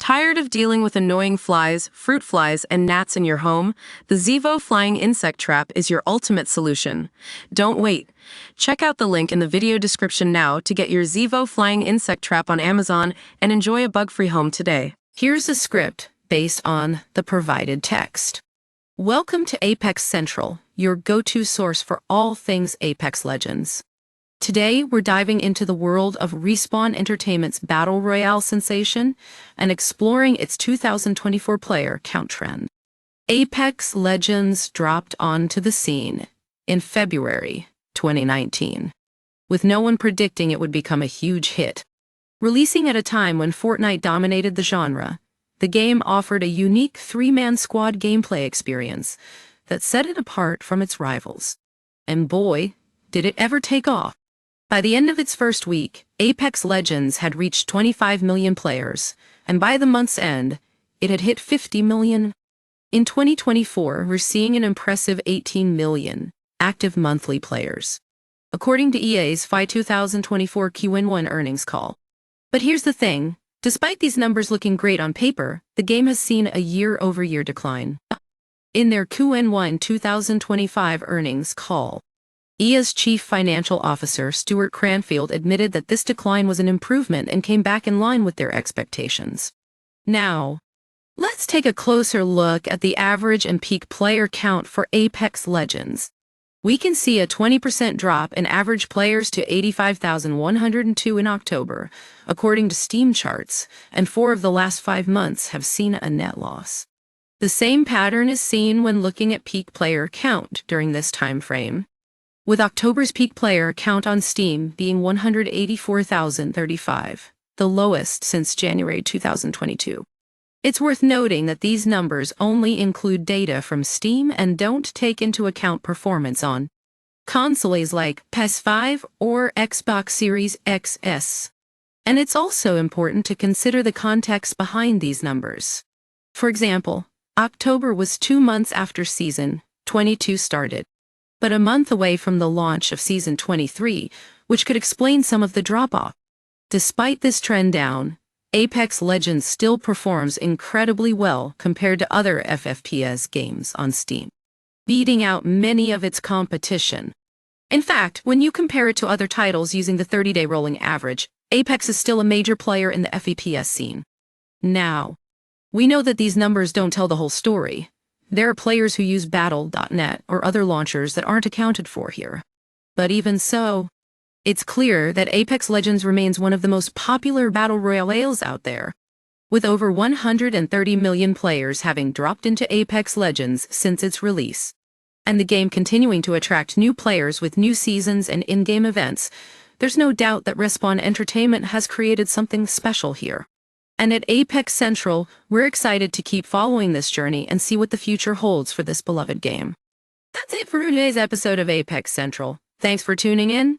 Tired of dealing with annoying flies, fruit flies, and gnats in your home? The Zevo Flying Insect Trap is your ultimate solution. Don't wait. Check out the link in the video description now to get your Zevo Flying Insect Trap on Amazon and enjoy a bug-free home today. Here's a script based on the provided text. Welcome to Apex Central, your go-to source for all things Apex Legends. Today, we're diving into the world of Respawn Entertainment's Battle Royale sensation and exploring its 2024 player count trend. Apex Legends dropped onto the scene in February 2019, with no one predicting it would become a huge hit. Releasing at a time when Fortnite dominated the genre, the game offered a unique three-man squad gameplay experience that set it apart from its rivals. And boy, did it ever take off. By the end of its first week, Apex Legends had reached 25 million players, and by the month's end, it had hit 50 million. In 2024, we're seeing an impressive 18 million active monthly players, according to EA's FY 2024 Q1 earnings call. But here's the thing, despite these numbers looking great on paper, the game has seen a year-over-year decline. In their Q1 2025 earnings call, EA's Chief Financial Officer Stuart Cranfield admitted that this decline was an improvement and came back in line with their expectations. Now, let's take a closer look at the average and peak player count for Apex Legends. We can see a 20% drop in average players to 85,102 in October, according to Steam charts, and 4 of the last 5 months have seen a net loss. The same pattern is seen when looking at peak player count during this time frame, with October's peak player count on Steam being 184,035, the lowest since January 2022. It's worth noting that these numbers only include data from Steam and don't take into account performance on consoles like PS5 or Xbox Series XS. And it's also important to consider the context behind these numbers. For example, October was 2 months after Season 22 started, but a month away from the launch of Season 23, which could explain some of the drop-off. Despite this trend down, Apex Legends still performs incredibly well compared to other FFPS games on Steam, beating out many of its competition. In fact, when you compare it to other titles using the 30-day rolling average, Apex is still a major player in the FFPS scene. Now, we know that these numbers don't tell the whole story. There are players who use Battle.net or other launchers that aren't accounted for here. But even so, it's clear that Apex Legends remains one of the most popular Battle Royales out there, with over 130 million players having dropped into Apex Legends since its release. And the game continuing to attract new players with new seasons and in-game events, there's no doubt that Respawn Entertainment has created something special here. And at Apex Central, we're excited to keep following this journey and see what the future holds for this beloved game. That's it for today's episode of Apex Central. Thanks for tuning in,